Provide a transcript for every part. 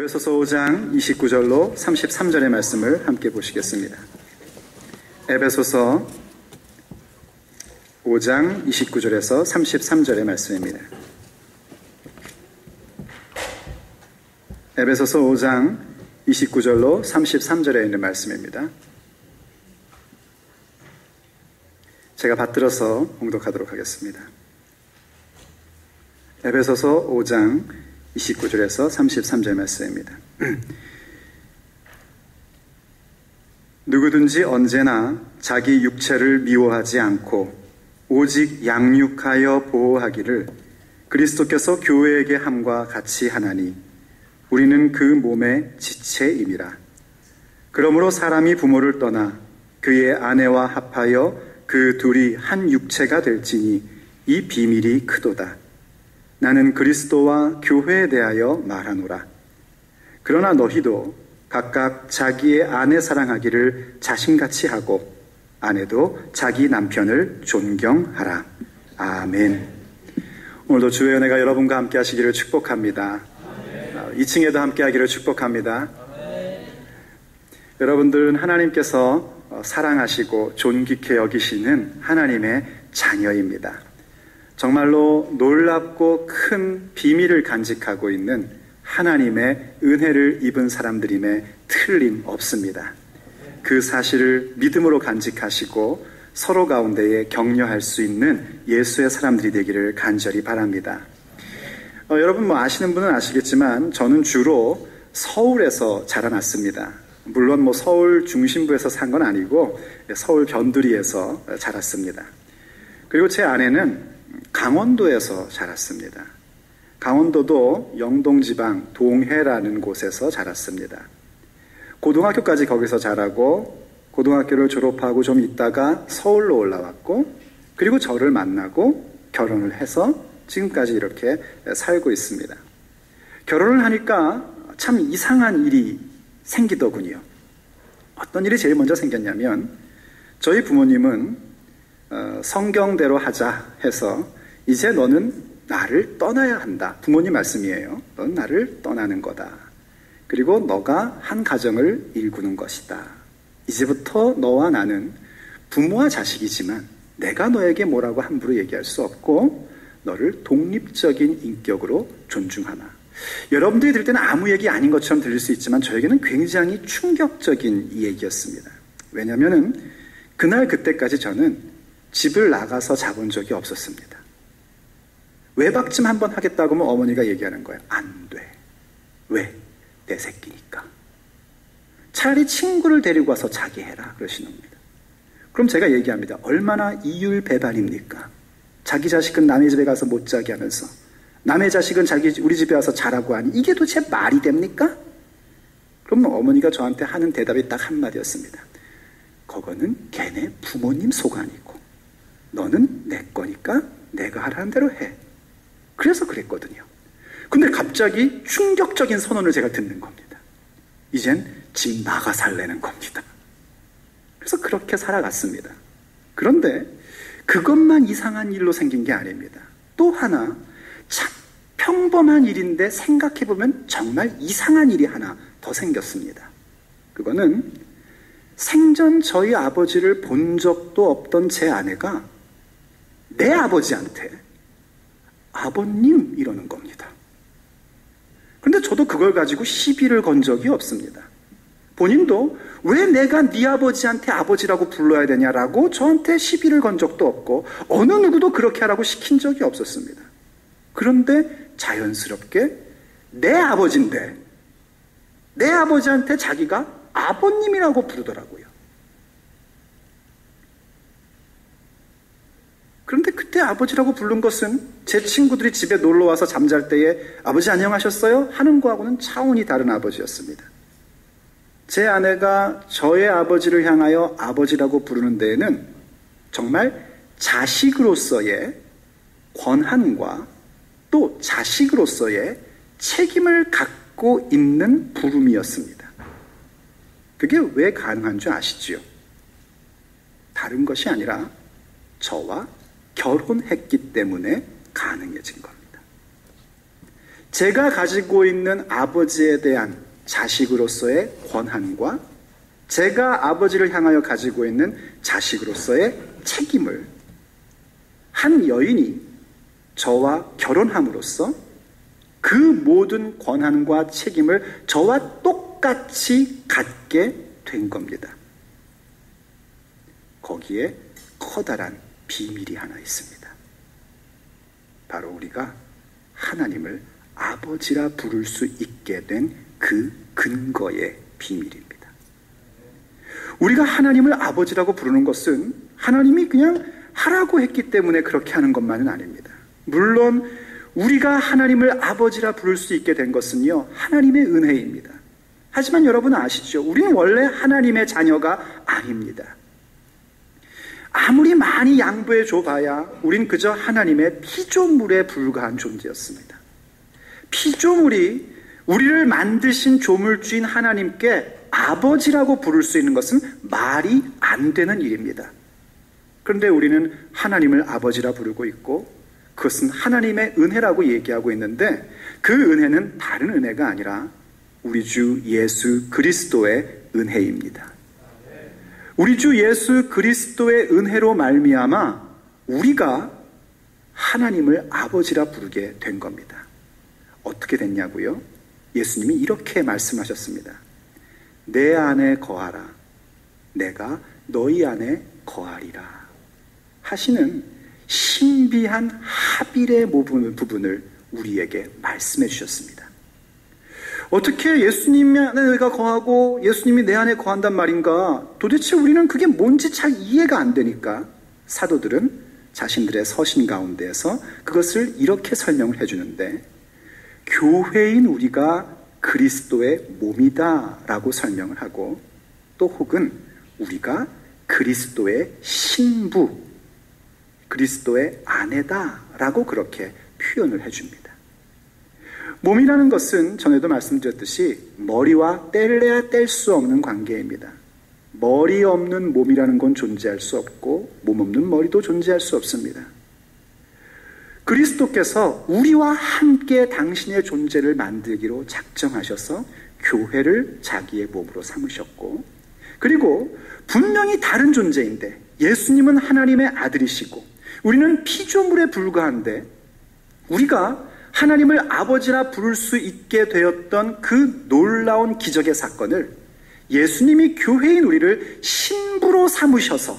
에베소서 5장 29절로 33절의 말씀을 함께 보시겠습니다. 에베소서 5장 29절에서 33절의 말씀입니다. 에베소서 5장 29절로 33절에 있는 말씀입니다. 제가 받들어서 봉독하도록 하겠습니다. 에베소서 5장 29절에서 33절 말씀입니다. 누구든지 언제나 자기 육체를 미워하지 않고 오직 양육하여 보호하기를 그리스도께서 교회에게 함과 같이 하나니 우리는 그 몸의 지체임이라. 그러므로 사람이 부모를 떠나 그의 아내와 합하여 그 둘이 한 육체가 될지니 이 비밀이 크도다. 나는 그리스도와 교회에 대하여 말하노라. 그러나 너희도 각각 자기의 아내 사랑하기를 자신같이 하고 아내도 자기 남편을 존경하라. 아멘. 오늘도 주의 은혜가 여러분과 함께 하시기를 축복합니다. 2층에도 함께 하기를 축복합니다. 여러분들은 하나님께서 사랑하시고 존귀케 여기시는 하나님의 자녀입니다. 정말로 놀랍고 큰 비밀을 간직하고 있는 하나님의 은혜를 입은 사람들임에 틀림없습니다. 그 사실을 믿음으로 간직하시고 서로 가운데에 격려할 수 있는 예수의 사람들이 되기를 간절히 바랍니다. 여러분 아시는 분은 아시겠지만 저는 주로 서울에서 자라났습니다. 물론 서울 중심부에서 산 건 아니고 서울 변두리에서 자랐습니다. 그리고 제 아내는 강원도에서 자랐습니다. 강원도도 영동지방 동해라는 곳에서 자랐습니다. 고등학교까지 거기서 자라고 고등학교를 졸업하고 좀 있다가 서울로 올라왔고 그리고 저를 만나고 결혼을 해서 지금까지 이렇게 살고 있습니다. 결혼을 하니까 참 이상한 일이 생기더군요. 어떤 일이 제일 먼저 생겼냐면 저희 부모님은 성경대로 하자 해서 이제 너는 나를 떠나야 한다. 부모님 말씀이에요. 넌 나를 떠나는 거다. 그리고 너가 한 가정을 일구는 것이다. 이제부터 너와 나는 부모와 자식이지만 내가 너에게 뭐라고 함부로 얘기할 수 없고 너를 독립적인 인격으로 존중하나. 여러분들이 들을 때는 아무 얘기 아닌 것처럼 들릴 수 있지만 저에게는 굉장히 충격적인 이 얘기였습니다. 왜냐하면 그날 그때까지 저는 집을 나가서 자본 적이 없었습니다. 외박쯤 한번 하겠다고 하면 어머니가 얘기하는 거예요. 안 돼. 왜? 내 새끼니까. 차라리 친구를 데리고 와서 자기 해라 그러시는 겁니다. 그럼 제가 얘기합니다. 얼마나 이율배반입니까? 자기 자식은 남의 집에 가서 못 자게 하면서 남의 자식은 우리 집에 와서 자라고 하니 이게 도대체 말이 됩니까? 그럼 어머니가 저한테 하는 대답이 딱 한마디였습니다. 그거는 걔네 부모님 소관이고 너는 내 거니까 내가 하라는 대로 해. 그래서 그랬거든요. 근데 갑자기 충격적인 선언을 제가 듣는 겁니다. 이젠 집 나가 살래는 겁니다. 그래서 그렇게 살아갔습니다. 그런데 그것만 이상한 일로 생긴 게 아닙니다. 또 하나 참 평범한 일인데 생각해보면 정말 이상한 일이 하나 더 생겼습니다. 그거는 생전 저희 아버지를 본 적도 없던 제 아내가 내 아버지한테 아버님 이러는 겁니다. 그런데 저도 그걸 가지고 시비를 건 적이 없습니다. 본인도 왜 내가 네 아버지한테 아버지라고 불러야 되냐라고 저한테 시비를 건 적도 없고 어느 누구도 그렇게 하라고 시킨 적이 없었습니다. 그런데 자연스럽게 내 아버지인데 내 아버지한테 자기가 아버님이라고 부르더라고요. 그런데 그때 아버지라고 부른 것은 제 친구들이 집에 놀러와서 잠잘 때에 아버지 안녕하셨어요? 하는 거하고는 차원이 다른 아버지였습니다. 제 아내가 저의 아버지를 향하여 아버지라고 부르는 데에는 정말 자식으로서의 권한과 또 자식으로서의 책임을 갖고 있는 부름이었습니다. 그게 왜 가능한 줄 아시지요? 다른 것이 아니라 저와 결혼했기 때문에 가능해진 겁니다. 제가 가지고 있는 아버지에 대한 자식으로서의 권한과 제가 아버지를 향하여 가지고 있는 자식으로서의 책임을 한 여인이 저와 결혼함으로써 그 모든 권한과 책임을 저와 똑같이 갖게 된 겁니다. 거기에 커다란 비밀이 하나 있습니다. 바로 우리가 하나님을 아버지라 부를 수 있게 된 그 근거의 비밀입니다. 우리가 하나님을 아버지라고 부르는 것은 하나님이 그냥 하라고 했기 때문에 그렇게 하는 것만은 아닙니다. 물론 우리가 하나님을 아버지라 부를 수 있게 된 것은요, 하나님의 은혜입니다. 하지만 여러분 아시죠? 우리는 원래 하나님의 자녀가 아닙니다. 아무리 많이 양보해 줘봐야 우린 그저 하나님의 피조물에 불과한 존재였습니다. 피조물이 우리를 만드신 조물주인 하나님께 아버지라고 부를 수 있는 것은 말이 안 되는 일입니다. 그런데 우리는 하나님을 아버지라 부르고 있고 그것은 하나님의 은혜라고 얘기하고 있는데 그 은혜는 다른 은혜가 아니라 우리 주 예수 그리스도의 은혜입니다. 우리 주 예수 그리스도의 은혜로 말미암아 우리가 하나님을 아버지라 부르게 된 겁니다. 어떻게 됐냐고요? 예수님이 이렇게 말씀하셨습니다. 내 안에 거하라. 내가 너희 안에 거하리라. 하시는 신비한 합일의 부분을 우리에게 말씀해 주셨습니다. 어떻게 예수님 안에 내가 거하고 예수님이 내 안에 거한단 말인가? 도대체 우리는 그게 뭔지 잘 이해가 안 되니까 사도들은 자신들의 서신 가운데에서 그것을 이렇게 설명을 해주는데 교회인 우리가 그리스도의 몸이다 라고 설명을 하고 또 혹은 우리가 그리스도의 신부, 그리스도의 아내다 라고 그렇게 표현을 해줍니다. 몸이라는 것은 전에도 말씀드렸듯이 머리와 뗄래야 뗄 수 없는 관계입니다. 머리 없는 몸이라는 건 존재할 수 없고 몸 없는 머리도 존재할 수 없습니다. 그리스도께서 우리와 함께 당신의 존재를 만들기로 작정하셔서 교회를 자기의 몸으로 삼으셨고 그리고 분명히 다른 존재인데 예수님은 하나님의 아들이시고 우리는 피조물에 불과한데 우리가 하나님을 아버지라 부를 수 있게 되었던 그 놀라운 기적의 사건을 예수님이 교회인 우리를 신부로 삼으셔서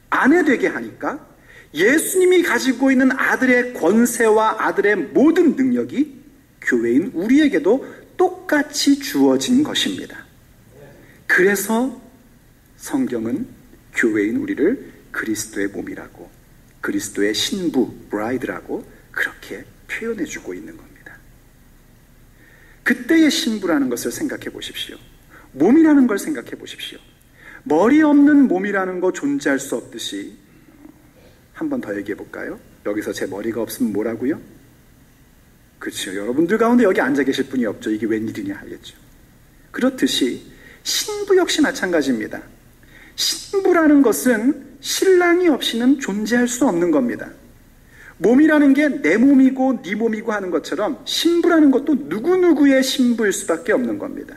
아내 되게 하니까 예수님이 가지고 있는 아들의 권세와 아들의 모든 능력이 교회인 우리에게도 똑같이 주어진 것입니다. 그래서 성경은 교회인 우리를 그리스도의 몸이라고 그리스도의 신부, 브라이드라고 그렇게 표현해주고 있는 겁니다. 그때의 신부라는 것을 생각해 보십시오. 몸이라는 걸 생각해 보십시오. 머리 없는 몸이라는 거 존재할 수 없듯이 한 번 더 얘기해 볼까요? 여기서 제 머리가 없으면 뭐라고요? 그렇죠. 여러분들 가운데 여기 앉아 계실 분이 없죠. 이게 웬일이냐 하겠죠. 그렇듯이 신부 역시 마찬가지입니다. 신부라는 것은 신랑이 없이는 존재할 수 없는 겁니다. 몸이라는 게 내 몸이고 네 몸이고 하는 것처럼 신부라는 것도 누구누구의 신부일 수밖에 없는 겁니다.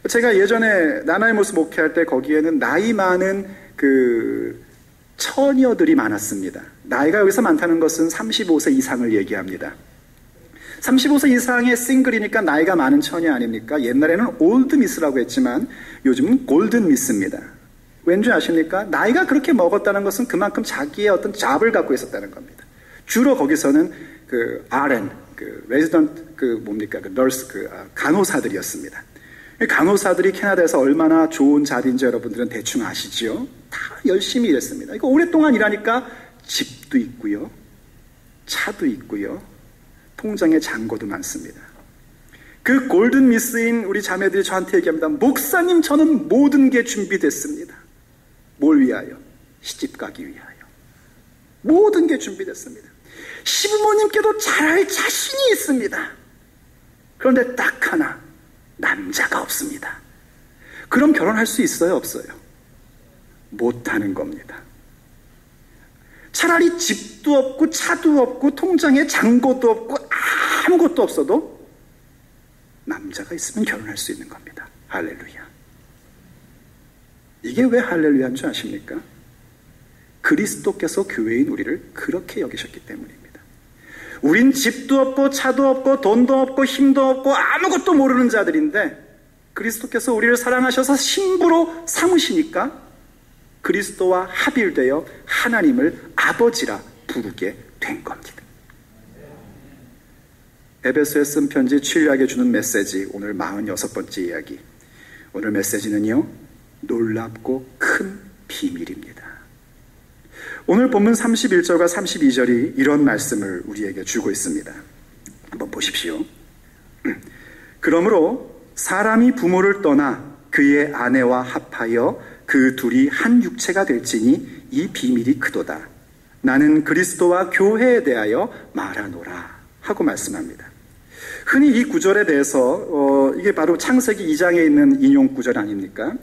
제가 예전에 나나의 모습 목회할 때 거기에는 나이 많은 처녀들이 많았습니다. 나이가 여기서 많다는 것은 35세 이상을 얘기합니다. 35세 이상의 싱글이니까 나이가 많은 처녀 아닙니까? 옛날에는 올드 미스라고 했지만 요즘은 골든 미스입니다. 왠지 아십니까? 나이가 그렇게 먹었다는 것은 그만큼 자기의 어떤 잡을 갖고 있었다는 겁니다. 주로 거기서는 RN, 레지던트 널스 간호사들이었습니다. 간호사들이 캐나다에서 얼마나 좋은 자리인지 여러분들은 대충 아시죠? 다 열심히 일했습니다. 이거 오랫동안 일하니까 집도 있고요, 차도 있고요, 통장에 잔고도 많습니다. 그 골든 미스인 우리 자매들이 저한테 얘기합니다. 목사님, 저는 모든 게 준비됐습니다. 뭘 위하여? 시집 가기 위하여. 모든 게 준비됐습니다. 시부모님께도 잘할 자신이 있습니다. 그런데 딱 하나, 남자가 없습니다. 그럼 결혼할 수 있어요, 없어요? 못하는 겁니다. 차라리 집도 없고 차도 없고 통장에 잔고도 없고 아무것도 없어도 남자가 있으면 결혼할 수 있는 겁니다. 할렐루야. 이게 왜 할렐루야인 줄 아십니까? 그리스도께서 교회인 우리를 그렇게 여기셨기 때문입니다. 우린 집도 없고 차도 없고 돈도 없고 힘도 없고 아무것도 모르는 자들인데 그리스도께서 우리를 사랑하셔서 신부로 삼으시니까 그리스도와 합일되어 하나님을 아버지라 부르게 된 겁니다. 에베소에 쓴 편지 친구에게 주는 메시지, 오늘 46번째 이야기. 오늘 메시지는요, 놀랍고 큰 비밀입니다. 오늘 본문 31절과 32절이 이런 말씀을 우리에게 주고 있습니다. 한번 보십시오. 그러므로 사람이 부모를 떠나 그의 아내와 합하여 그 둘이 한 육체가 될지니 이 비밀이 크도다. 나는 그리스도와 교회에 대하여 말하노라 하고 말씀합니다. 흔히 이 구절에 대해서 이게 바로 창세기 2장에 있는 인용 구절 아닙니까?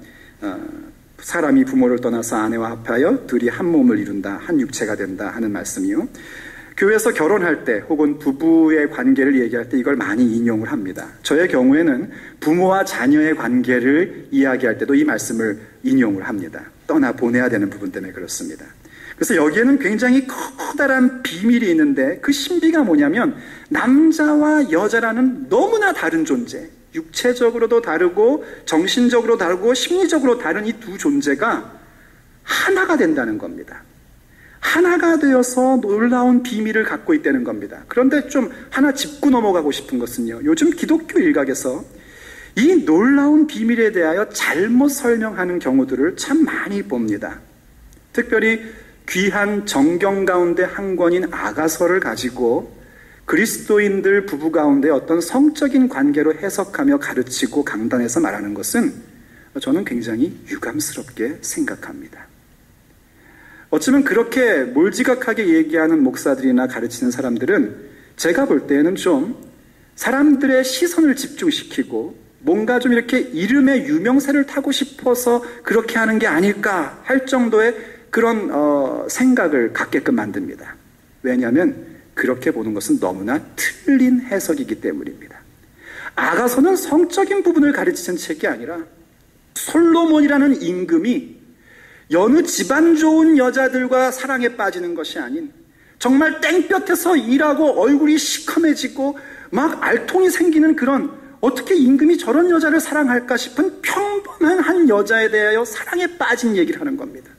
사람이 부모를 떠나서 아내와 합하여 둘이 한 몸을 이룬다, 한 육체가 된다 하는 말씀이요. 교회에서 결혼할 때 혹은 부부의 관계를 얘기할 때 이걸 많이 인용을 합니다. 저의 경우에는 부모와 자녀의 관계를 이야기할 때도 이 말씀을 인용을 합니다. 떠나 보내야 되는 부분 때문에 그렇습니다. 그래서 여기에는 굉장히 커다란 비밀이 있는데 그 신비가 뭐냐면 남자와 여자라는 너무나 다른 존재, 육체적으로도 다르고 정신적으로 다르고 심리적으로 다른 이 두 존재가 하나가 된다는 겁니다. 하나가 되어서 놀라운 비밀을 갖고 있다는 겁니다. 그런데 좀 하나 짚고 넘어가고 싶은 것은요, 요즘 기독교 일각에서 이 놀라운 비밀에 대하여 잘못 설명하는 경우들을 참 많이 봅니다. 특별히 귀한 정경 가운데 한 권인 아가서를 가지고 그리스도인들 부부 가운데 어떤 성적인 관계로 해석하며 가르치고 강단에서 말하는 것은 저는 굉장히 유감스럽게 생각합니다. 어쩌면 그렇게 몰지각하게 얘기하는 목사들이나 가르치는 사람들은 제가 볼 때에는 좀 사람들의 시선을 집중시키고 뭔가 좀 이렇게 이름의 유명세를 타고 싶어서 그렇게 하는 게 아닐까 할 정도의 그런 생각을 갖게끔 만듭니다. 왜냐하면 그렇게 보는 것은 너무나 틀린 해석이기 때문입니다. 아가서는 성적인 부분을 가르치는 책이 아니라 솔로몬이라는 임금이 여느 집안 좋은 여자들과 사랑에 빠지는 것이 아닌 정말 땡볕에서 일하고 얼굴이 시커매지고 막 알통이 생기는 그런, 어떻게 임금이 저런 여자를 사랑할까 싶은 평범한 한 여자에 대하여 사랑에 빠진 얘기를 하는 겁니다.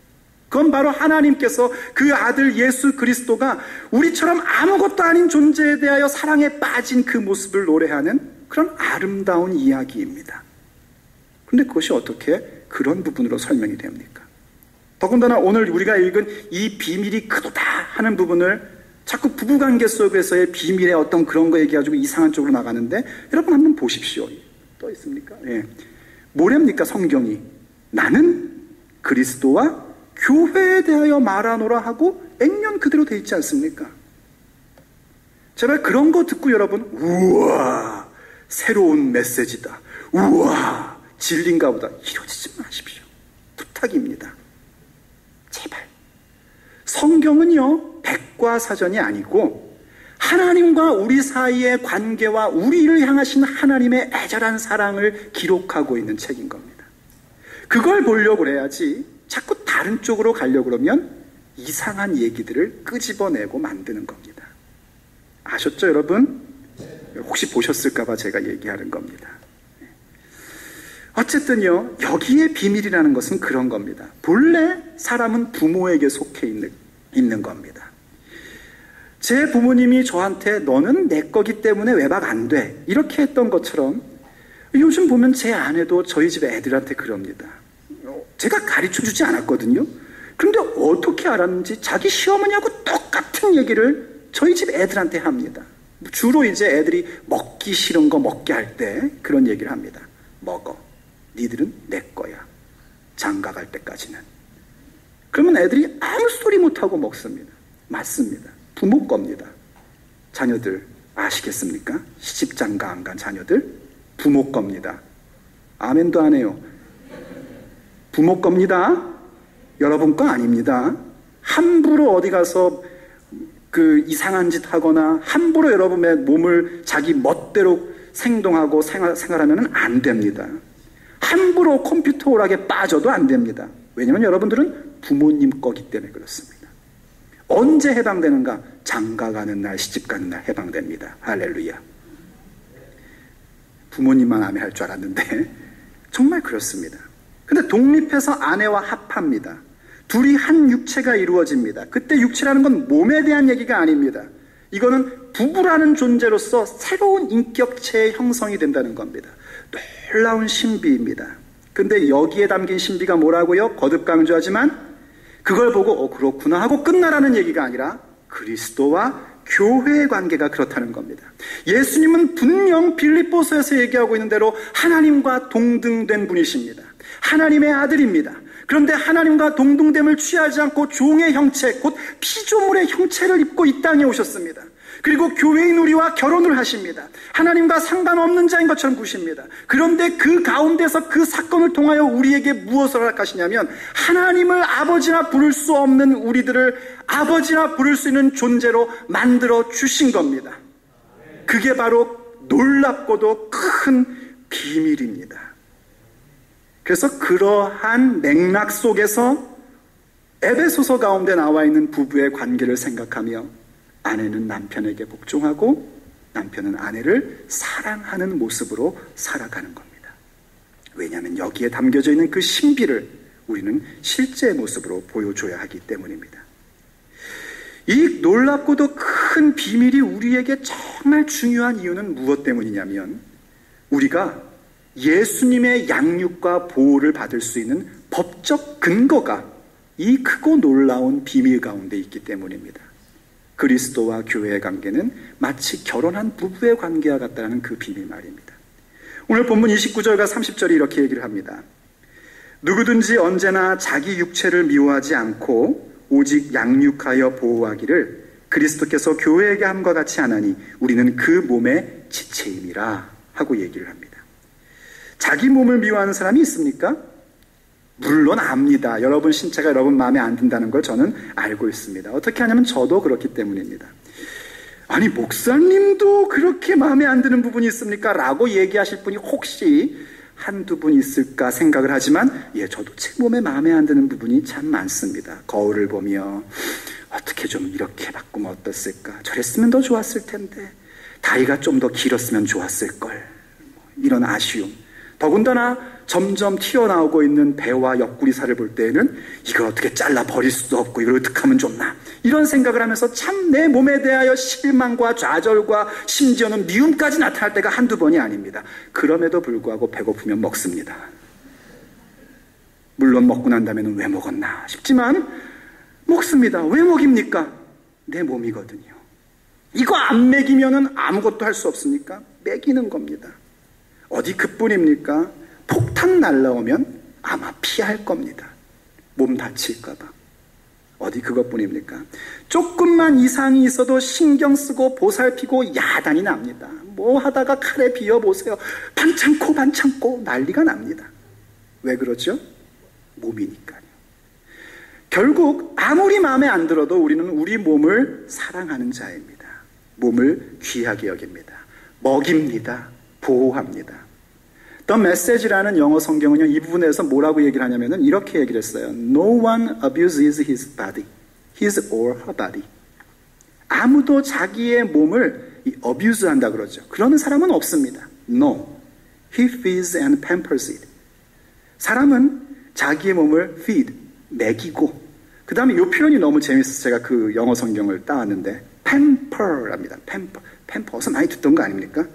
그건 바로 하나님께서 그 아들 예수 그리스도가 우리처럼 아무것도 아닌 존재에 대하여 사랑에 빠진 그 모습을 노래하는 그런 아름다운 이야기입니다. 그런데 그것이 어떻게 그런 부분으로 설명이 됩니까? 더군다나 오늘 우리가 읽은 이 비밀이 크도다 하는 부분을 자꾸 부부관계 속에서의 비밀의 어떤 그런 거 얘기해가지고 이상한 쪽으로 나가는데, 여러분 한번 보십시오. 또 있습니까? 예. 뭐랍니까 성경이? 나는 그리스도와 교회에 대하여 말하노라 하고 액면 그대로 돼 있지 않습니까? 제발 그런 거 듣고 여러분, 우와 새로운 메시지다, 우와 진리인가 보다, 이러지 마십시오. 부탁입니다. 제발. 성경은요 백과사전이 아니고 하나님과 우리 사이의 관계와 우리를 향하신 하나님의 애절한 사랑을 기록하고 있는 책인 겁니다. 그걸 보려고 그래야지 자꾸 다른 쪽으로 가려고 그러면 이상한 얘기들을 끄집어내고 만드는 겁니다. 아셨죠 여러분? 혹시 보셨을까 봐 제가 얘기하는 겁니다. 어쨌든요, 여기에 비밀이라는 것은 그런 겁니다. 본래 사람은 부모에게 속해 있는 겁니다. 제 부모님이 저한테 너는 내 거기 때문에 외박 안 돼 이렇게 했던 것처럼 요즘 보면 제 아내도 저희 집 애들한테 그럽니다. 제가 가르쳐주지 않았거든요. 그런데 어떻게 알았는지 자기 시어머니하고 똑같은 얘기를 저희 집 애들한테 합니다. 주로 이제 애들이 먹기 싫은 거 먹게 할 때 그런 얘기를 합니다. 먹어. 니들은 내 거야. 장가 갈 때까지는. 그러면 애들이 아무 소리 못하고 먹습니다. 맞습니다. 부모 겁니다. 자녀들 아시겠습니까? 시집 장가 안 간 자녀들 부모 겁니다. 아멘도 안 해요. 부모 겁니다. 여러분 거 아닙니다. 함부로 어디 가서 이상한 짓 하거나 함부로 여러분의 몸을 자기 멋대로 생동하고 생활하면 안 됩니다. 함부로 컴퓨터 오락에 빠져도 안 됩니다. 왜냐하면 여러분들은 부모님 거기 때문에 그렇습니다. 언제 해방되는가? 장가 가는 날, 시집 가는 날 해방됩니다. 할렐루야. 부모님만 아멘할 줄 알았는데 정말 그렇습니다. 근데 독립해서 아내와 합합니다. 둘이 한 육체가 이루어집니다. 그때 육체라는 건 몸에 대한 얘기가 아닙니다. 이거는 부부라는 존재로서 새로운 인격체의 형성이 된다는 겁니다. 놀라운 신비입니다. 근데 여기에 담긴 신비가 뭐라고요? 거듭 강조하지만 그걸 보고 그렇구나 하고 끝나라는 얘기가 아니라 그리스도와 교회의 관계가 그렇다는 겁니다. 예수님은 분명 빌립보서에서 얘기하고 있는 대로 하나님과 동등된 분이십니다. 하나님의 아들입니다. 그런데 하나님과 동등됨을 취하지 않고 종의 형체, 곧 피조물의 형체를 입고 이 땅에 오셨습니다. 그리고 교회인 우리와 결혼을 하십니다. 하나님과 상관없는 자인 것처럼 구십니다. 그런데 그 가운데서 그 사건을 통하여 우리에게 무엇을 허락하시냐면 하나님을 아버지나 부를 수 없는 우리들을 아버지나 부를 수 있는 존재로 만들어 주신 겁니다. 그게 바로 놀랍고도 큰 비밀입니다. 그래서 그러한 맥락 속에서 에베소서 가운데 나와 있는 부부의 관계를 생각하며 아내는 남편에게 복종하고 남편은 아내를 사랑하는 모습으로 살아가는 겁니다. 왜냐하면 여기에 담겨져 있는 그 신비를 우리는 실제의 모습으로 보여줘야 하기 때문입니다. 이 놀랍고도 큰 비밀이 우리에게 정말 중요한 이유는 무엇 때문이냐면 우리가 예수님의 양육과 보호를 받을 수 있는 법적 근거가 이 크고 놀라운 비밀 가운데 있기 때문입니다. 그리스도와 교회의 관계는 마치 결혼한 부부의 관계와 같다는 그 비밀 말입니다. 오늘 본문 29절과 30절이 이렇게 얘기를 합니다. 누구든지 언제나 자기 육체를 미워하지 않고 오직 양육하여 보호하기를 그리스도께서 교회에게 함과 같이 하나니 우리는 그 몸의 지체임이라 하고 얘기를 합니다. 자기 몸을 미워하는 사람이 있습니까? 물론 압니다. 여러분 신체가 여러분 마음에 안 든다는 걸 저는 알고 있습니다. 어떻게 하냐면 저도 그렇기 때문입니다. 아니 목사님도 그렇게 마음에 안 드는 부분이 있습니까? 라고 얘기하실 분이 혹시 한두 분 있을까 생각을 하지만 저도 제 몸에 마음에 안 드는 부분이 참 많습니다. 거울을 보며 어떻게 좀 이렇게 바꾸면 어땠을까? 저랬으면 더 좋았을 텐데 다리가 좀 더 길었으면 좋았을걸. 이런 아쉬움. 더군다나 점점 튀어나오고 있는 배와 옆구리살을 볼 때에는 이걸 어떻게 잘라 버릴 수도 없고 이걸 어떻게 하면 좋나 이런 생각을 하면서 참 내 몸에 대하여 실망과 좌절과 심지어는 미움까지 나타날 때가 한두 번이 아닙니다. 그럼에도 불구하고 배고프면 먹습니다. 물론 먹고 난 다음에는 왜 먹었나 싶지만 먹습니다. 왜 먹입니까? 내 몸이거든요. 이거 안 먹이면은 아무것도 할 수 없으니까 먹이는 겁니다. 어디 그뿐입니까? 폭탄 날라오면 아마 피할 겁니다. 몸 다칠까 봐. 어디 그것뿐입니까? 조금만 이상이 있어도 신경 쓰고 보살피고 야단이 납니다. 뭐 하다가 칼에 비워보세요. 반창고 난리가 납니다. 왜 그러죠? 몸이니까요. 결국 아무리 마음에 안 들어도 우리는 우리 몸을 사랑하는 자입니다. 몸을 귀하게 여깁니다. 먹입니다. 보호합니다. The Message라는 영어 성경은요, 이 부분에서 뭐라고 얘기를 하냐면은 이렇게 얘기를 했어요. No one abuses his body, his or her body. 아무도 자기의 몸을 abuse 한다 그러죠. 그러는 사람은 없습니다. No. He feeds and pampers it. 사람은 자기의 몸을 feed, 먹이고, 그 다음에 이 표현이 너무 재밌어서 제가 그 영어 성경을 따왔는데, pamper랍니다. pamper. 어서 많이 듣던 거 아닙니까?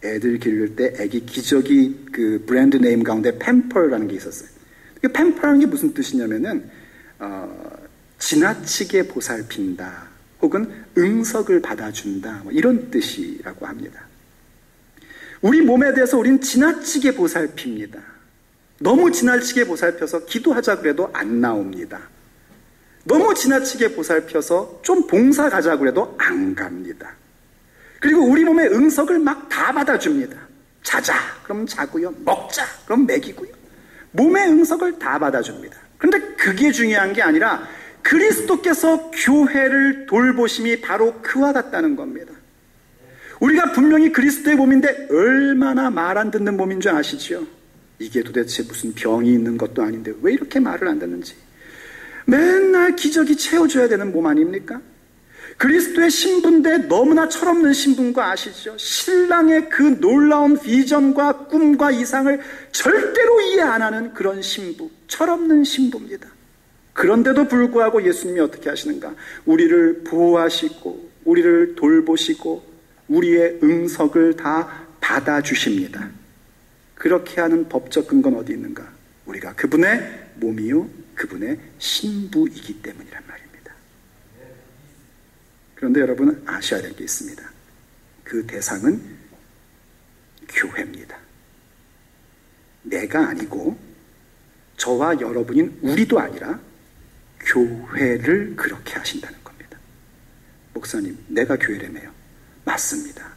애들 기를 때 애기 기저귀 그 브랜드 네임 가운데 팸퍼라는 게 있었어요. 그 팸퍼라는 게 무슨 뜻이냐면은 지나치게 보살핀다 혹은 응석을 받아준다 뭐 이런 뜻이라고 합니다. 우리 몸에 대해서 우린 지나치게 보살핍니다. 너무 지나치게 보살펴서 기도하자 그래도 안 나옵니다. 너무 지나치게 보살펴서 좀 봉사 가자 그래도 안 갑니다. 그리고 우리 몸의 응석을 막 다 받아줍니다. 자자, 그럼 자고요. 먹자, 그럼 먹이고요. 몸의 응석을 다 받아줍니다. 그런데 그게 중요한 게 아니라 그리스도께서 교회를 돌보심이 바로 그와 같다는 겁니다. 우리가 분명히 그리스도의 몸인데 얼마나 말 안 듣는 몸인 줄 아시죠? 이게 도대체 무슨 병이 있는 것도 아닌데 왜 이렇게 말을 안 듣는지. 맨날 기저귀 채워줘야 되는 몸 아닙니까? 그리스도의 신부인데 너무나 철없는 신부인 거 아시죠? 신랑의 그 놀라운 비전과 꿈과 이상을 절대로 이해 안 하는 그런 신부, 철없는 신부입니다. 그런데도 불구하고 예수님이 어떻게 하시는가? 우리를 보호하시고 우리를 돌보시고 우리의 응석을 다 받아주십니다. 그렇게 하는 법적 근거는 어디 있는가? 우리가 그분의 몸이요 그분의 신부이기 때문이란 말입니다. 그런데 여러분 아셔야 될 게 있습니다. 그 대상은 교회입니다. 내가 아니고 저와 여러분인 우리도 아니라 교회를 그렇게 하신다는 겁니다. 목사님, 내가 교회라며요. 맞습니다.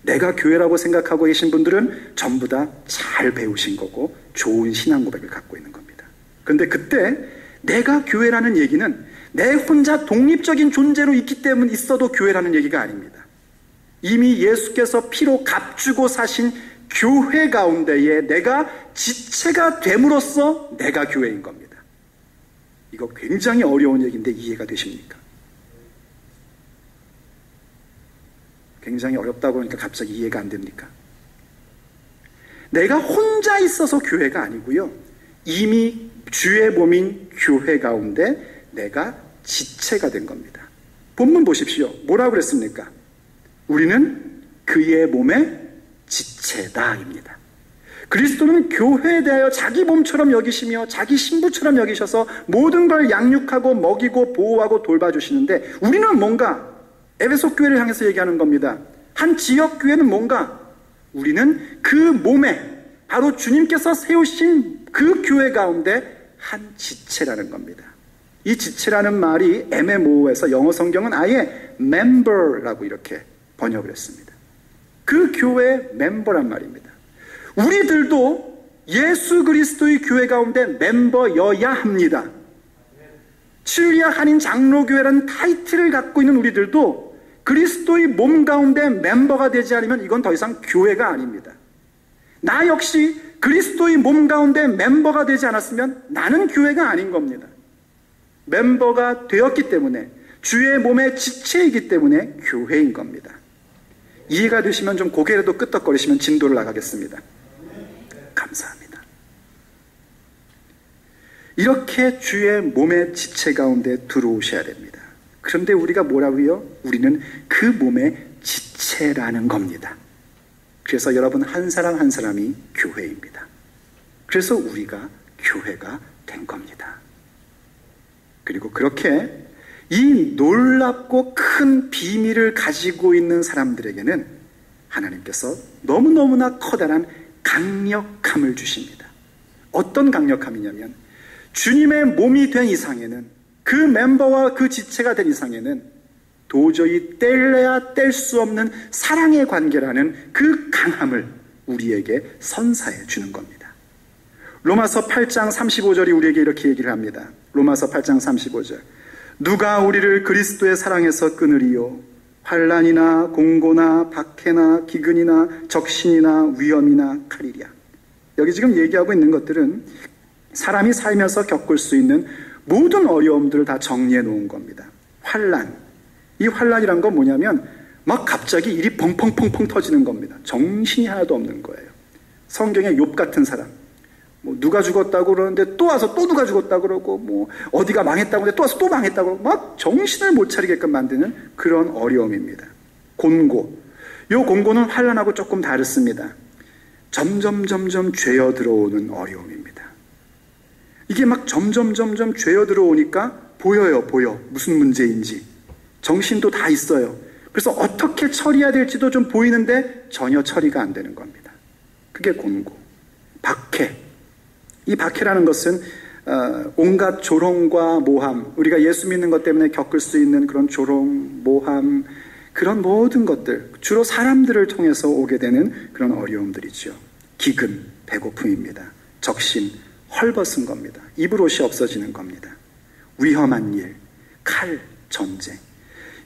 내가 교회라고 생각하고 계신 분들은 전부 다 잘 배우신 거고 좋은 신앙 고백을 갖고 있는 겁니다. 그런데 그때 내가 교회라는 얘기는 내 혼자 독립적인 존재로 있기 때문에 있어도 교회라는 얘기가 아닙니다. 이미 예수께서 피로 값주고 사신 교회 가운데에 내가 지체가 됨으로써 내가 교회인 겁니다. 이거 굉장히 어려운 얘기인데 이해가 되십니까? 굉장히 어렵다고 하니까 갑자기 이해가 안 됩니까? 내가 혼자 있어서 교회가 아니고요. 이미 주의 몸인 교회 가운데 내가 지체가 된 겁니다. 본문 보십시오. 뭐라고 그랬습니까? 우리는 그의 몸의 지체다입니다. 그리스도는 교회에 대하여 자기 몸처럼 여기시며 자기 신부처럼 여기셔서 모든 걸 양육하고 먹이고 보호하고 돌봐주시는데 우리는 뭔가 에베소 교회를 향해서 얘기하는 겁니다. 한 지역 교회는 뭔가 우리는 그 몸에 바로 주님께서 세우신 그 교회 가운데 한 지체라는 겁니다. 이 지체라는 말이 애매모호해서 영어 성경은 아예 member라고 이렇게 번역을 했습니다. 그 교회의 멤버란 말입니다. 우리들도 예수 그리스도의 교회 가운데 멤버여야 합니다. 칠리아 한인 장로교회라는 타이틀을 갖고 있는 우리들도 그리스도의 몸 가운데 멤버가 되지 않으면 이건 더 이상 교회가 아닙니다. 나 역시 그리스도의 몸 가운데 멤버가 되지 않았으면 나는 교회가 아닌 겁니다. 멤버가 되었기 때문에 주의 몸의 지체이기 때문에 교회인 겁니다. 이해가 되시면 좀 고개라도 끄덕거리시면 진도를 나가겠습니다. 감사합니다. 이렇게 주의 몸의 지체 가운데 들어오셔야 됩니다. 그런데 우리가 뭐라고요? 우리는 그 몸의 지체라는 겁니다. 그래서 여러분 한 사람 한 사람이 교회입니다. 그래서 우리가 교회가 된 겁니다. 그리고 그렇게 이 놀랍고 큰 비밀을 가지고 있는 사람들에게는 하나님께서 너무너무나 커다란 강력함을 주십니다. 어떤 강력함이냐면 주님의 몸이 된 이상에는 그 멤버와 그 지체가 된 이상에는 도저히 뗄래야 뗄 수 없는 사랑의 관계라는 그 강함을 우리에게 선사해 주는 겁니다. 로마서 8장 35절이 우리에게 이렇게 얘기를 합니다. 로마서 8장 35절. 누가 우리를 그리스도의 사랑에서 끊으리요? 환난이나 공고나 박해나 기근이나 적신이나 위험이나 칼이랴. 여기 지금 얘기하고 있는 것들은 사람이 살면서 겪을 수 있는 모든 어려움들을 다 정리해 놓은 겁니다. 환난. 이 환난이란 건 뭐냐면 막 갑자기 일이 펑펑펑펑 터지는 겁니다. 정신이 하나도 없는 거예요. 성경에 욥 같은 사람. 뭐 누가 죽었다고 그러는데 또 와서 또 누가 죽었다고 그러고 뭐 어디가 망했다고 하는데 또 와서 또 망했다고 그러고 막 정신을 못 차리게끔 만드는 그런 어려움입니다. 곤고. 요 곤고는 환난하고 조금 다릅니다. 점점 죄어 들어오는 어려움입니다. 이게 막 점점 죄어 들어오니까 보여. 무슨 문제인지. 정신도 다 있어요. 그래서 어떻게 처리해야 될지도 좀 보이는데 전혀 처리가 안 되는 겁니다. 그게 곤고. 박해. 이 박해라는 것은 온갖 조롱과 모함, 우리가 예수 믿는 것 때문에 겪을 수 있는 그런 조롱, 모함, 그런 모든 것들, 주로 사람들을 통해서 오게 되는 그런 어려움들이죠. 기근, 배고픔입니다. 적신, 헐벗은 겁니다. 입을 옷이 없어지는 겁니다. 위험한 일, 칼, 전쟁,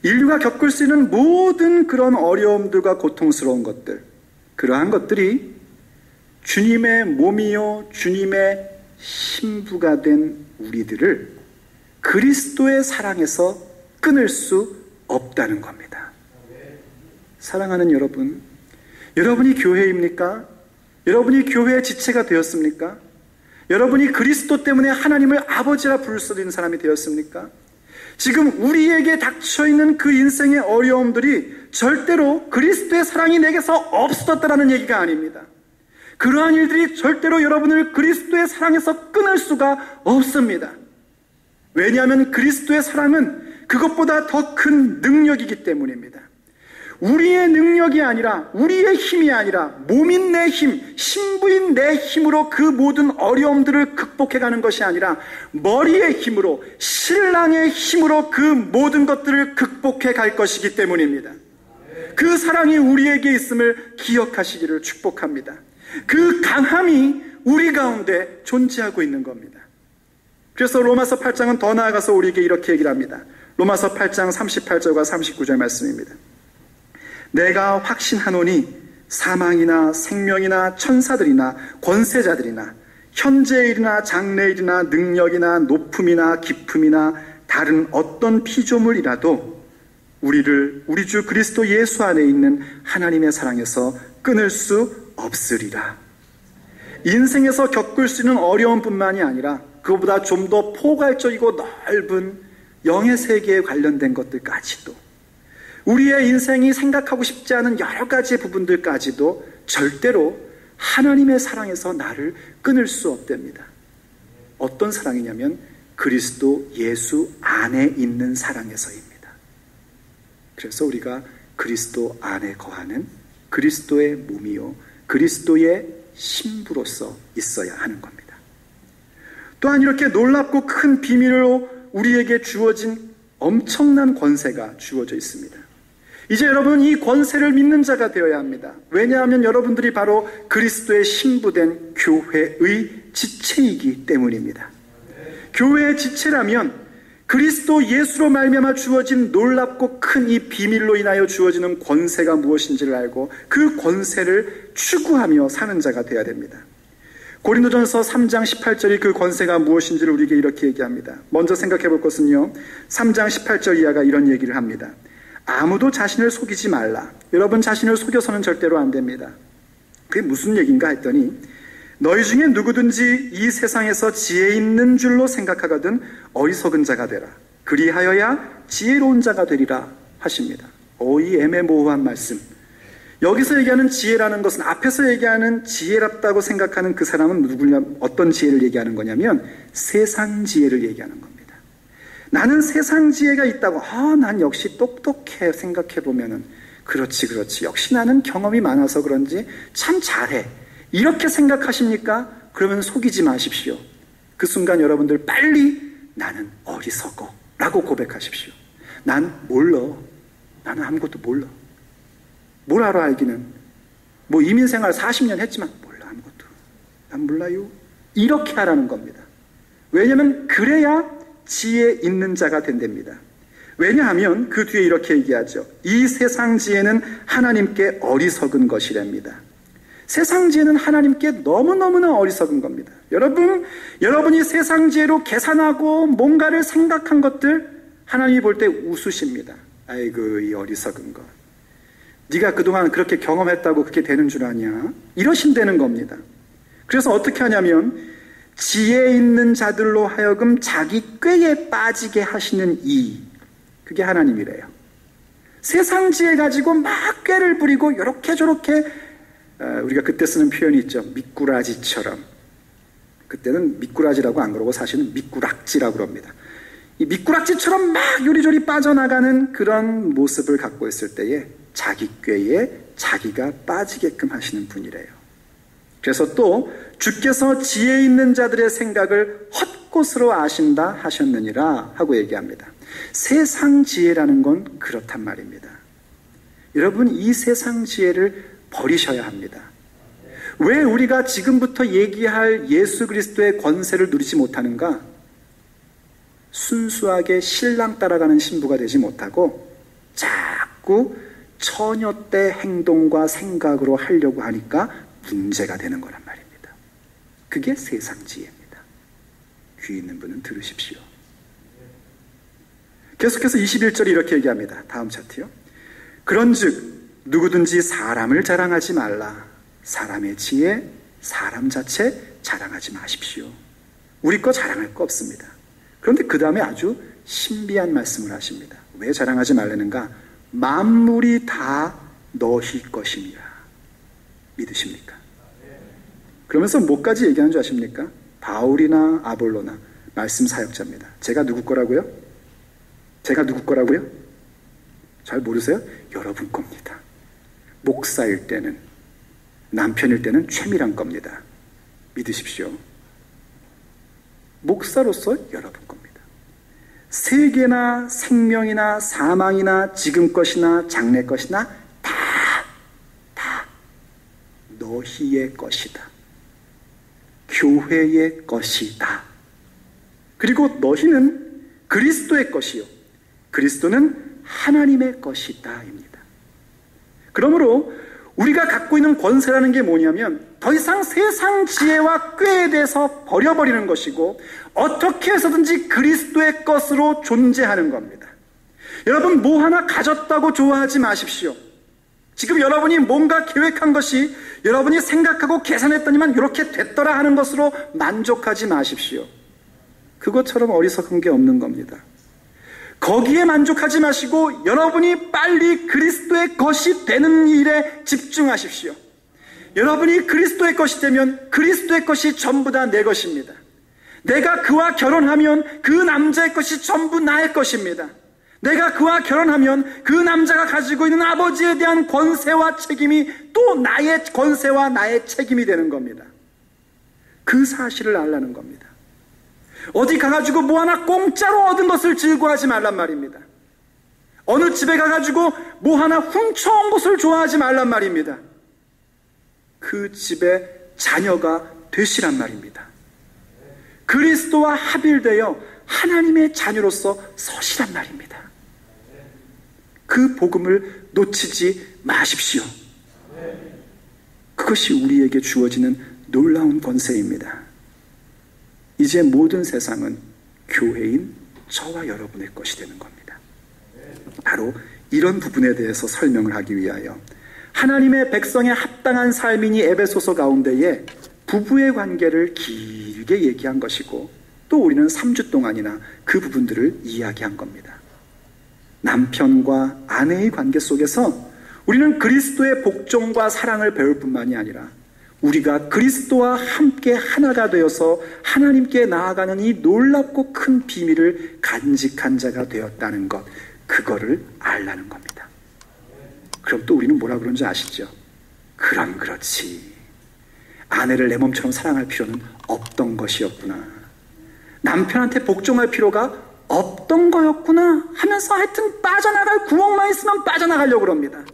인류가 겪을 수 있는 모든 그런 어려움들과 고통스러운 것들, 그러한 것들이 주님의 몸이요 주님의 신부가 된 우리들을 그리스도의 사랑에서 끊을 수 없다는 겁니다. 사랑하는 여러분, 여러분이 교회입니까? 여러분이 교회의 지체가 되었습니까? 여러분이 그리스도 때문에 하나님을 아버지라 부를 수 있는 사람이 되었습니까? 지금 우리에게 닥쳐있는 그 인생의 어려움들이 절대로 그리스도의 사랑이 내게서 없어졌다는 얘기가 아닙니다. 그러한 일들이 절대로 여러분을 그리스도의 사랑에서 끊을 수가 없습니다. 왜냐하면 그리스도의 사랑은 그것보다 더 큰 능력이기 때문입니다. 우리의 능력이 아니라, 우리의 힘이 아니라 몸인 내 힘, 신부인 내 힘으로 그 모든 어려움들을 극복해가는 것이 아니라 머리의 힘으로, 신랑의 힘으로 그 모든 것들을 극복해 갈 것이기 때문입니다. 그 사랑이 우리에게 있음을 기억하시기를 축복합니다. 그 강함이 우리 가운데 존재하고 있는 겁니다. 그래서 로마서 8장은 더 나아가서 우리에게 이렇게 얘기를 합니다. 로마서 8장 38절과 39절 말씀입니다. 내가 확신하노니 사망이나 생명이나 천사들이나 권세자들이나 현재일이나 장래일이나 능력이나 높음이나 깊음이나 다른 어떤 피조물이라도 우리를 우리 주 그리스도 예수 안에 있는 하나님의 사랑에서 끊을 수 없으리라. 인생에서 겪을 수 있는 어려움뿐만이 아니라 그것보다 좀 더 포괄적이고 넓은 영의 세계에 관련된 것들까지도, 우리의 인생이 생각하고 싶지 않은 여러 가지의 부분들까지도 절대로 하나님의 사랑에서 나를 끊을 수 없답니다. 어떤 사랑이냐면 그리스도 예수 안에 있는 사랑에서입니다. 그래서 우리가 그리스도 안에 거하는 그리스도의 몸이요 그리스도의 신부로서 있어야 하는 겁니다. 또한 이렇게 놀랍고 큰 비밀로 우리에게 주어진 엄청난 권세가 주어져 있습니다. 이제 여러분은 이 권세를 믿는 자가 되어야 합니다. 왜냐하면 여러분들이 바로 그리스도의 신부된 교회의 지체이기 때문입니다. 교회의 지체라면 그리스도 예수로 말미암아 주어진 놀랍고 큰 이 비밀로 인하여 주어지는 권세가 무엇인지를 알고 그 권세를 추구하며 사는 자가 되어야 됩니다. 고린도전서 3장 18절이 그 권세가 무엇인지를 우리에게 이렇게 얘기합니다. 먼저 생각해 볼 것은요, 3장 18절 이하가 이런 얘기를 합니다. 아무도 자신을 속이지 말라. 여러분 자신을 속여서는 절대로 안 됩니다. 그게 무슨 얘기인가 했더니 너희 중에 누구든지 이 세상에서 지혜 있는 줄로 생각하거든 어리석은 자가 되라. 그리하여야 지혜로운 자가 되리라 하십니다. 이 애매모호한 말씀. 여기서 얘기하는 지혜라는 것은 앞에서 얘기하는 지혜롭다고 생각하는 그 사람은 누구냐, 어떤 지혜를 얘기하는 거냐면 세상 지혜를 얘기하는 겁니다. 나는 세상 지혜가 있다고, 난 역시 똑똑해 생각해보면은 그렇지 역시 나는 경험이 많아서 그런지 참 잘해 이렇게 생각하십니까? 그러면 속이지 마십시오. 그 순간 여러분들 빨리 나는 어리석어 라고 고백하십시오. 난 몰라. 나는 아무것도 몰라. 뭘 알아 알기는. 이민생활 40년 했지만 몰라 아무것도. 난 몰라요. 이렇게 하라는 겁니다. 왜냐하면 그래야 지혜 있는 자가 된답니다. 왜냐하면 그 뒤에 이렇게 얘기하죠. 이 세상 지혜는 하나님께 어리석은 것이랍니다. 세상 지혜는 하나님께 너무너무나 어리석은 겁니다. 여러분이 세상 지혜로 계산하고 뭔가를 생각한 것들 하나님이 볼 때 웃으십니다. 아이고 이 어리석은 것. 네가 그동안 그렇게 경험했다고 그렇게 되는 줄 아냐? 이러신다는 겁니다. 그래서 어떻게 하냐면 지혜 있는 자들로 하여금 자기 꾀에 빠지게 하시는 그게 하나님이래요. 세상 지혜 가지고 막 꾀를 부리고 요렇게 저렇게 우리가 그때 쓰는 표현이 있죠. 미꾸라지처럼. 그때는 미꾸라지라고 안 그러고 사실은 미꾸락지라고 그럽니다. 이 미꾸락지처럼 막 요리조리 빠져나가는 그런 모습을 갖고 있을 때에 자기 꾀에 자기가 빠지게끔 하시는 분이래요. 그래서 또 주께서 지혜 있는 자들의 생각을 헛것으로 아신다 하셨느니라 하고 얘기합니다. 세상 지혜라는 건 그렇단 말입니다. 여러분 이 세상 지혜를 버리셔야 합니다. 왜 우리가 지금부터 얘기할 예수 그리스도의 권세를 누리지 못하는가? 순수하게 신랑 따라가는 신부가 되지 못하고 자꾸 처녀 때 행동과 생각으로 하려고 하니까 문제가 되는 거란 말입니다. 그게 세상 지혜입니다. 귀 있는 분은 들으십시오. 계속해서 21절이 이렇게 얘기합니다. 다음 차트요. 그런즉 누구든지 사람을 자랑하지 말라. 사람의 지혜, 사람 자체 자랑하지 마십시오. 우리 거 자랑할 거 없습니다. 그런데 그 다음에 아주 신비한 말씀을 하십니다. 왜 자랑하지 말라는가? 만물이 다 너희 것임이라. 믿으십니까? 그러면서 뭐까지 얘기하는 줄 아십니까? 바울이나 아볼로나 말씀 사역자입니다. 제가 누구 거라고요? 제가 누구 거라고요? 잘 모르세요? 여러분 겁니다. 목사일 때는, 남편일 때는 최미란 겁니다. 믿으십시오. 목사로서 여러분 겁니다. 세계나 생명이나 사망이나 지금 것이나 장래 것이나 다 너희의 것이다. 교회의 것이다. 그리고 너희는 그리스도의 것이요 그리스도는 하나님의 것이다 입니다. 그러므로 우리가 갖고 있는 권세라는 게 뭐냐면 더 이상 세상 지혜와 꾀에 대해서 버려버리는 것이고 어떻게 해서든지 그리스도의 것으로 존재하는 겁니다. 여러분 뭐 하나 가졌다고 좋아하지 마십시오. 지금 여러분이 뭔가 계획한 것이 여러분이 생각하고 계산했더니만 이렇게 됐더라 하는 것으로 만족하지 마십시오. 그것처럼 어리석은 게 없는 겁니다. 거기에 만족하지 마시고 여러분이 빨리 그리스도의 것이 되는 일에 집중하십시오. 여러분이 그리스도의 것이 되면 그리스도의 것이 전부 다 내 것입니다. 내가 그와 결혼하면 그 남자의 것이 전부 나의 것입니다. 내가 그와 결혼하면 그 남자가 가지고 있는 아버지에 대한 권세와 책임이 또 나의 권세와 나의 책임이 되는 겁니다. 그 사실을 알라는 겁니다. 어디 가가지고 뭐 하나 공짜로 얻은 것을 즐거워하지 말란 말입니다. 어느 집에 가가지고 뭐 하나 훔쳐온 것을 좋아하지 말란 말입니다. 그 집의 자녀가 되시란 말입니다. 그리스도와 합일되어 하나님의 자녀로서 서시란 말입니다. 그 복음을 놓치지 마십시오. 그것이 우리에게 주어지는 놀라운 권세입니다. 이제 모든 세상은 교회인 저와 여러분의 것이 되는 겁니다. 바로 이런 부분에 대해서 설명을 하기 위하여 하나님의 백성에 합당한 삶이니 에베소서 가운데에 부부의 관계를 길게 얘기한 것이고 또 우리는 3주 동안이나 그 부분들을 이야기한 겁니다. 남편과 아내의 관계 속에서 우리는 그리스도의 복종과 사랑을 배울 뿐만이 아니라 우리가 그리스도와 함께 하나가 되어서 하나님께 나아가는 이 놀랍고 큰 비밀을 간직한 자가 되었다는 것, 그거를 알라는 겁니다. 그럼 또 우리는 뭐라 그런지 아시죠? 그럼 그렇지. 아내를 내 몸처럼 사랑할 필요는 없던 것이었구나. 남편한테 복종할 필요가 없던 거였구나 하면서 하여튼 빠져나갈 구멍만 있으면 빠져나가려고 그럽니다.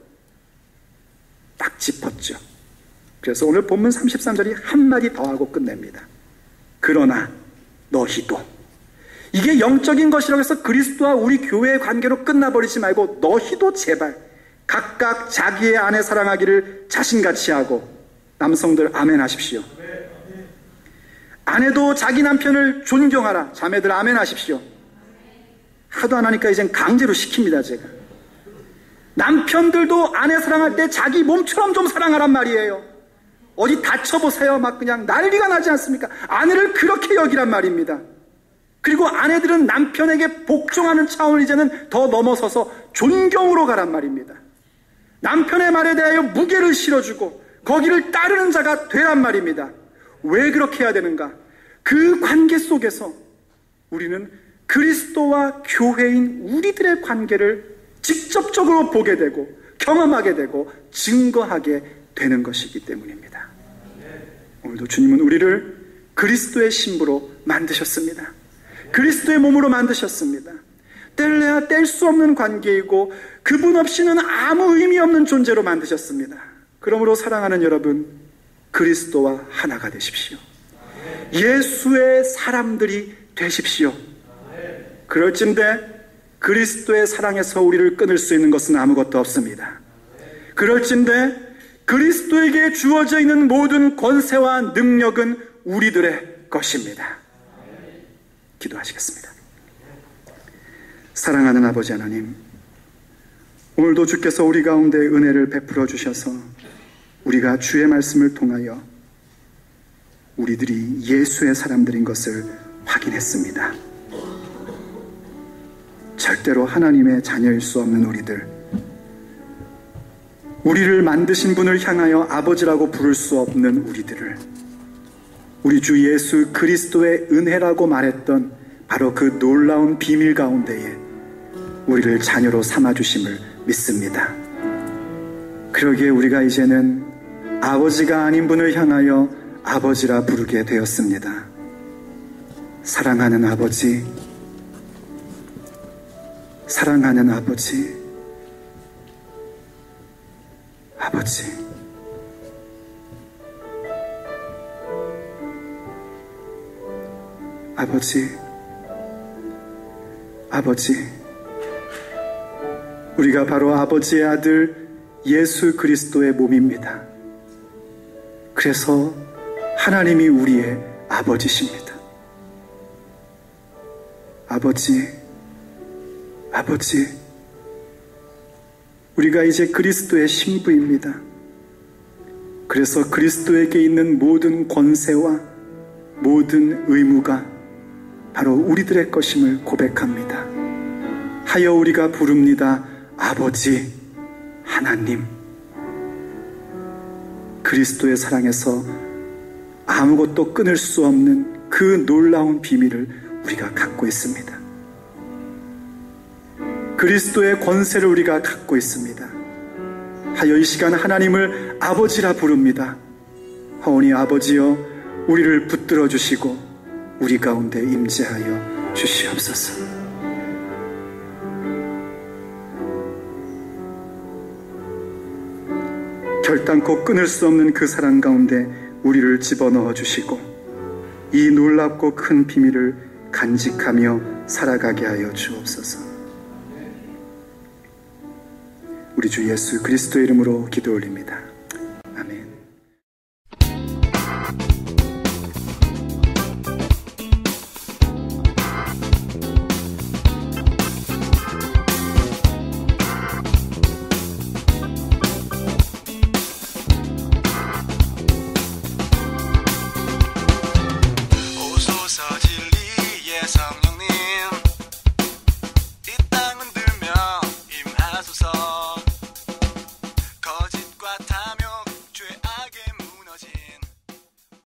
딱 짚었죠. 그래서 오늘 본문 33절이 한마디 더 하고 끝냅니다. 그러나 너희도, 이게 영적인 것이라고 해서 그리스도와 우리 교회의 관계로 끝나버리지 말고 너희도 제발 각각 자기의 아내 사랑하기를 자신같이 하고, 남성들 아멘 하십시오. 아내도 자기 남편을 존경하라. 자매들 아멘 하십시오. 하도 안 하니까 이젠 강제로 시킵니다. 제가 남편들도 아내 사랑할 때 자기 몸처럼 좀 사랑하란 말이에요. 어디 다쳐보세요. 막 그냥 난리가 나지 않습니까? 아내를 그렇게 여기란 말입니다. 그리고 아내들은 남편에게 복종하는 차원을 이제는 더 넘어서서 존경으로 가란 말입니다. 남편의 말에 대하여 무게를 실어주고 거기를 따르는 자가 되란 말입니다. 왜 그렇게 해야 되는가? 그 관계 속에서 우리는 그리스도와 교회인 우리들의 관계를 직접적으로 보게 되고 경험하게 되고 증거하게 되는 것이기 때문입니다. 오늘도 주님은 우리를 그리스도의 신부로 만드셨습니다. 그리스도의 몸으로 만드셨습니다. 뗄래야 뗄 수 없는 관계이고 그분 없이는 아무 의미 없는 존재로 만드셨습니다. 그러므로 사랑하는 여러분, 그리스도와 하나가 되십시오. 예수의 사람들이 되십시오. 그럴진대 그리스도의 사랑에서 우리를 끊을 수 있는 것은 아무것도 없습니다. 그럴진대 그리스도에게 주어져 있는 모든 권세와 능력은 우리들의 것입니다. 기도하시겠습니다. 사랑하는 아버지 하나님, 오늘도 주께서 우리 가운데 은혜를 베풀어 주셔서 우리가 주의 말씀을 통하여 우리들이 예수의 사람들인 것을 확인했습니다. 절대로 하나님의 자녀일 수 없는 우리를 만드신 분을 향하여 아버지라고 부를 수 없는 우리들을 우리 주 예수 그리스도의 은혜라고 말했던 바로 그 놀라운 비밀 가운데에 우리를 자녀로 삼아주심을 믿습니다. 그러기에 우리가 이제는 아버지가 아닌 분을 향하여 아버지라 부르게 되었습니다. 사랑하는 아버지, 사랑하는 아버지, 아버지. 아버지, 아버지. 우리가 바로 아버지의 아들 예수 그리스도의 몸입니다. 그래서 하나님이 우리의 아버지십니다. 아버지, 아버지. 우리가 이제 그리스도의 신부입니다. 그래서 그리스도에게 있는 모든 권세와 모든 의무가 바로 우리들의 것임을 고백합니다. 하여 우리가 부릅니다. 아버지, 하나님. 그리스도의 사랑에서 아무것도 끊을 수 없는 그 놀라운 비밀을 우리가 갖고 있습니다. 그리스도의 권세를 우리가 갖고 있습니다. 하여 이 시간 하나님을 아버지라 부릅니다. 하오니 아버지여, 우리를 붙들어 주시고 우리 가운데 임재하여 주시옵소서. 결단코 끊을 수 없는 그 사랑 가운데 우리를 집어넣어 주시고 이 놀랍고 큰 비밀을 간직하며 살아가게 하여 주옵소서. 우리 주 예수 그리스도의 이름으로 기도 올립니다.